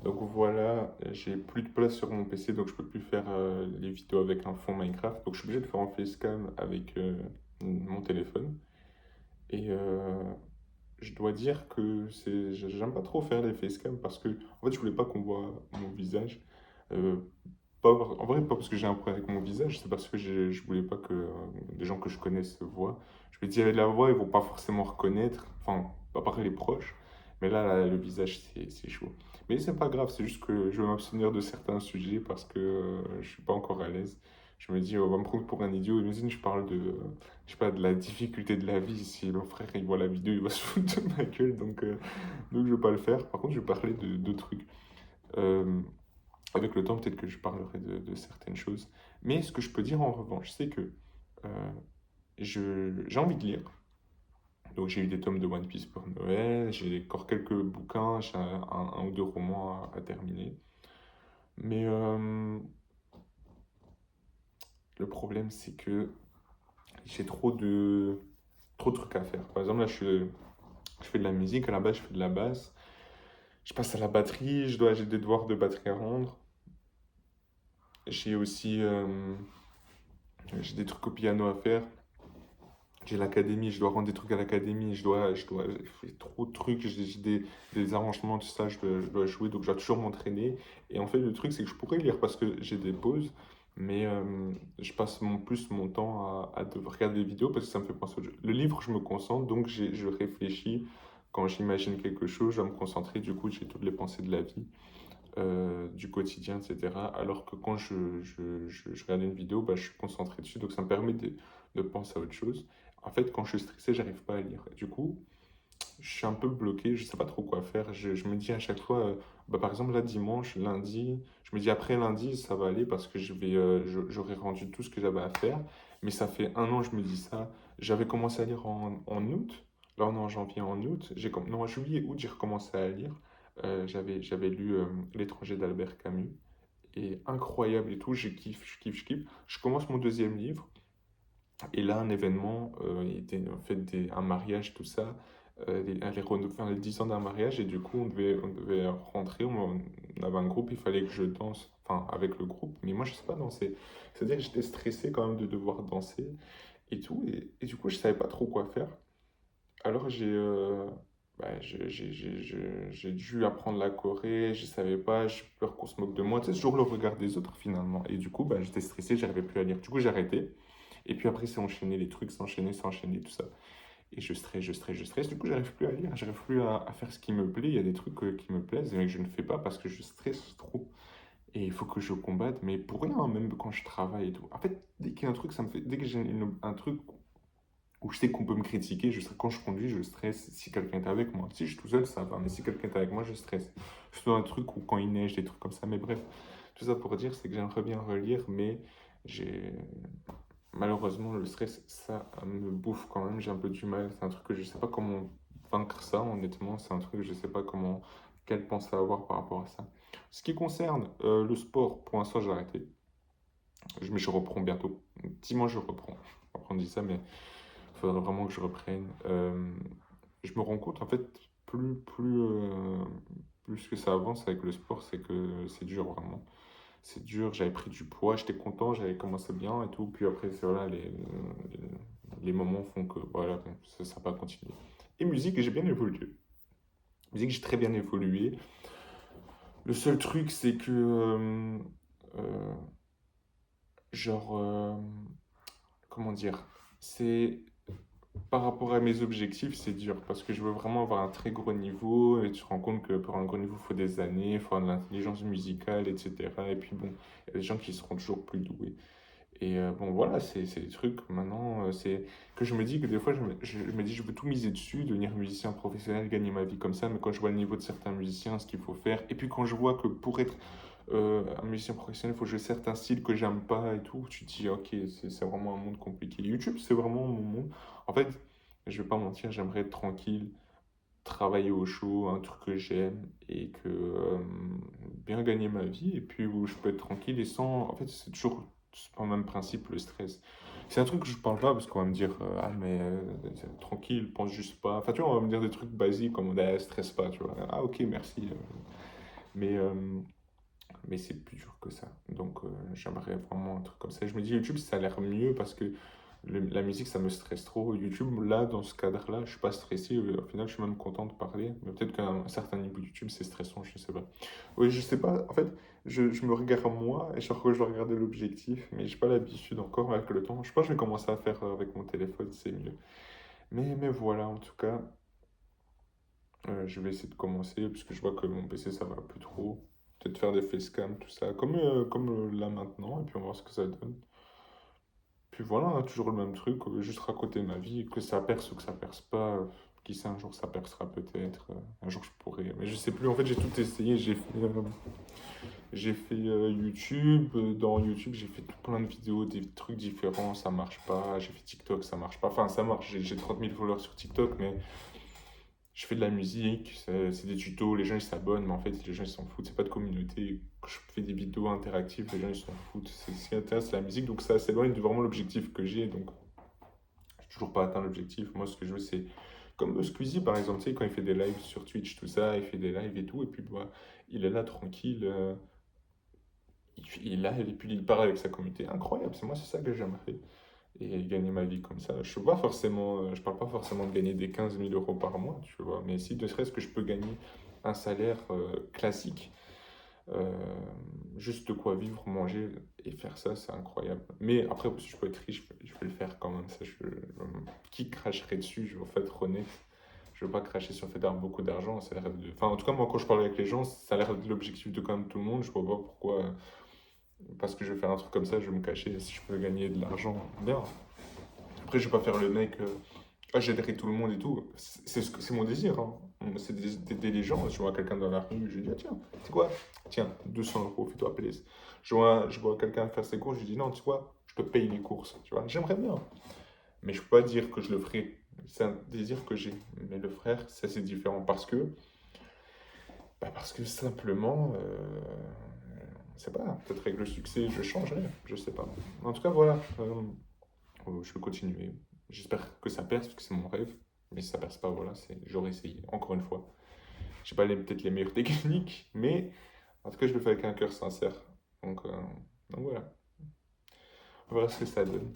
Donc voilà, j'ai plus de place sur mon PC, donc je peux plus faire les vidéos avec un fond Minecraft. Donc je suis obligé de faire en facecam avec mon téléphone. Et je dois dire que j'aime pas trop faire les facecam parce que, en fait, je voulais pas qu'on voit mon visage. Euh, en vrai, pas parce que j'ai un problème avec mon visage, c'est parce que je voulais pas que des gens que je connaisse voient. Je me dis, avec la voix, ils vont pas forcément reconnaître, enfin, à part les proches, mais là, le visage, c'est chaud. Mais c'est pas grave, c'est juste que je vais m'abstenir de certains sujets parce que je suis pas encore à l'aise. Je me dis, on va me prendre pour un idiot. Imagine, je parle de, je sais pas, de la difficulté de la vie. Si mon frère, il voit la vidéo, il va se foutre de ma gueule, donc je vais pas le faire. Par contre, je vais parler de trucs. Euh, Avec le temps, peut-être que je parlerai de certaines choses. Mais ce que je peux dire en revanche, c'est que euh, j'ai envie de lire. Donc j'ai eu des tomes de One Piece pour Noël, j'ai encore quelques bouquins, j'ai un ou deux romans à terminer. Mais le problème, c'est que j'ai trop de trucs à faire. Par exemple, là, je fais de la musique, à la base, je fais de la basse. Je passe à la batterie, j'ai des devoirs de batterie à rendre. J'ai aussi j'ai des trucs au piano à faire. J'ai l'académie, je dois rendre des trucs à l'académie, je fais trop de trucs, j'ai des arrangements, tout ça, je dois jouer, donc je dois toujours m'entraîner. Et en fait, le truc, c'est que je pourrais lire parce que j'ai des pauses, mais je passe plus mon temps regarder des vidéos parce que ça me fait penser au jeu. Le livre, je me concentre, donc je réfléchis. Quand j'imagine quelque chose, je vais me concentrer, du coup, j'ai toutes les pensées de la vie, du quotidien, etc. Alors que quand je regarde une vidéo, bah, je suis concentré dessus, donc ça me permet de penser à autre chose. En fait, quand je suis stressé, j'arrive pas à lire. Et du coup, je suis un peu bloqué, je sais pas trop quoi faire. Je me dis à chaque fois, bah, par exemple, là, dimanche, lundi, je me dis après lundi, ça va aller parce que j'aurai rendu tout ce que j'avais à faire. Mais ça fait un an, je me dis ça. J'avais commencé à lire en août. Là, on est en janvier, en août. Non, en juillet, août, j'ai recommencé à lire. J'avais lu L'étranger d'Albert Camus. Et incroyable et tout, je kiffe, je kiffe, je kiffe. Je commence mon deuxième livre. Et là, un événement, il était en fait un mariage, tout ça. Enfin, les 10 ans d'un mariage, et du coup, on devait rentrer. On avait un groupe, il fallait que je danse, enfin, avec le groupe. Mais moi, je sais pas danser. C'est-à-dire que j'étais stressé quand même de devoir danser et tout. Et du coup, je savais pas trop quoi faire. Alors, j'ai dû apprendre la Corée, je savais pas, j'ai peur qu'on se moque de moi. Tu sais, c'est toujours le regard des autres finalement. Et du coup, bah, j'étais stressé, j'arrivais plus à lire. Du coup, j'ai arrêté. Et puis après, c'est enchaîné, les trucs s'enchaîner, tout ça. Et je stresse, je stresse, je stresse. Du coup, j'arrive plus à lire, j'arrive plus à faire ce qui me plaît. Il y a des trucs qui me plaisent, mais que je ne fais pas parce que je stresse trop. Et il faut que je combatte, mais pour rien, même quand je travaille et tout. En fait, dès qu'il y a un truc, ça me fait. Dès que j'ai un truc où je sais qu'on peut me critiquer, quand je conduis, je stresse si quelqu'un est avec moi. Si je suis tout seul, ça va, mais si quelqu'un est avec moi, je stresse. Surtout un truc où quand il neige, des trucs comme ça. Mais bref, tout ça pour dire, c'est que j'aimerais bien relire, mais j'ai malheureusement le stress, ça me bouffe quand même. J'ai un peu du mal. C'est un truc que je sais pas comment vaincre ça, honnêtement. C'est un truc que je sais pas quelle pensée avoir par rapport à ça. Ce qui concerne le sport, pour l'instant, j'ai arrêté. Mais je reprends bientôt. Dimanche, je reprends. Après, on dit ça, mais il faudrait vraiment que je reprenne. Je me rends compte, en fait, plus que ça avance avec le sport, c'est que c'est dur, vraiment. C'est dur, j'avais pris du poids, j'étais content, j'avais commencé bien et tout. Puis après, c'est voilà, les moments font que voilà, bon, ça n'a pas continué. Et musique, j'ai bien évolué. Musique, j'ai très bien évolué. Le seul truc, c'est que, euh, genre, comment dire, c'est par rapport à mes objectifs, c'est dur parce que je veux vraiment avoir un très gros niveau et tu te rends compte que pour un gros niveau, il faut des années, il faut avoir de l'intelligence musicale, etc. Et puis bon, il y a des gens qui seront toujours plus doués. Et bon, voilà, c'est des trucs maintenant, c'est que je me dis que des fois, je me dis, je veux tout miser dessus, devenir musicien professionnel, gagner ma vie comme ça, mais quand je vois le niveau de certains musiciens, ce qu'il faut faire, et puis quand je vois que pour être un musicien professionnel, il faut jouer certains styles que j'aime pas et tout, tu te dis, ok, c'est vraiment un monde compliqué. YouTube, c'est vraiment mon monde. En fait, je vais pas mentir, j'aimerais être tranquille, travailler au chaud, un truc que j'aime, et que bien gagner ma vie, et puis où je peux être tranquille et sans. En fait, c'est pas le même principe, le stress. C'est un truc que je parle pas parce qu'on va me dire, ah, mais tranquille, pense juste pas. Enfin, tu vois, on va me dire des trucs basiques comme, stresse pas, tu vois. Ah, ok, merci. Mais, mais c'est plus dur que ça. Donc, j'aimerais vraiment un truc comme ça. Je me dis, YouTube, ça a l'air mieux parce que la musique, ça me stresse trop. YouTube, là, dans ce cadre-là, je suis pas stressé. Au final, je suis même content de parler. Mais peut-être qu'à un certain niveau YouTube, c'est stressant, je sais pas. Oui, je sais pas. En fait, je me regarde moi et genre, je regarde l'objectif, mais j'ai pas l'habitude encore avec le temps. Je pense que je vais commencer à faire avec mon téléphone, c'est mieux. Mais voilà, en tout cas, je vais essayer de commencer parce que je vois que mon PC, ça va plus trop. Peut-être faire des facecam, tout ça, comme là maintenant, et puis on va voir ce que ça donne. Puis voilà, on a toujours le même truc, juste raconter ma vie, que ça perce ou que ça perce pas. Qui sait, un jour ça percera peut-être, un jour je pourrais. Mais je sais plus, en fait j'ai tout essayé, j'ai fait YouTube, dans YouTube j'ai fait tout plein de vidéos, des trucs différents, ça marche pas. J'ai fait TikTok, ça marche pas. Enfin ça marche, j'ai 30 000 followers sur TikTok, mais je fais de la musique, c'est des tutos, les gens ils s'abonnent, mais en fait les gens ils s'en foutent, c'est pas de communauté. Quand je fais des vidéos interactives, les gens ils s'en foutent. Ce qui intéresse, c'est la musique, donc ça s'éloigne de vraiment l'objectif que j'ai, donc j'ai toujours pas atteint l'objectif. Moi ce que je veux c'est comme Squeezie par exemple, tu sais, quand il fait des lives sur Twitch, tout ça, il fait des lives et tout, et puis bah, il est là tranquille, il est là, et puis il parle avec sa communauté, incroyable, c'est moi c'est ça que j'aimerais. Et gagner ma vie comme ça. Je suis pas forcément, je parle pas forcément de gagner des 15 000 € par mois, tu vois, mais si ne serait-ce que je peux gagner un salaire classique, euh, juste de quoi vivre, manger et faire ça, c'est incroyable. Mais après, si je peux être riche, je vais le faire quand même. Ça, qui cracherait dessus, je vais en fait être honnête. Je veux pas cracher sur le fait d'avoir beaucoup d'argent. Ça a l'air de... Enfin, en tout cas, moi, quand je parle avec les gens, ça a l'air de l'objectif de quand même tout le monde. Je vois pas pourquoi, parce que je vais faire un truc comme ça, je vais me cacher. Si je peux gagner de l'argent, bien. Après, je vais pas faire le mec, j'aiderai tout le monde et tout. C'est mon désir, hein. C'est d'aider les gens. Je vois quelqu'un dans la rue, je lui dis, ah, tiens, tu sais quoi? Tiens, 200 €, fais-toi plaisir. Je vois quelqu'un faire ses courses, je lui dis, non, tu sais quoi? Je te paye les courses, tu vois. J'aimerais bien. Mais je peux pas dire que je le ferai. C'est un désir que j'ai. Mais le frère, ça c'est différent parce que simplement, c'est pas, peut-être avec le succès, je changerai, je sais pas. En tout cas, voilà. Je vais continuer. J'espère que ça perce, parce que c'est mon rêve. Mais si ça perce pas, voilà, j'aurais essayé, encore une fois. J'ai pas peut-être les meilleures techniques, mais en tout cas, je le fais avec un cœur sincère. Donc, donc voilà. On verra ce que ça donne.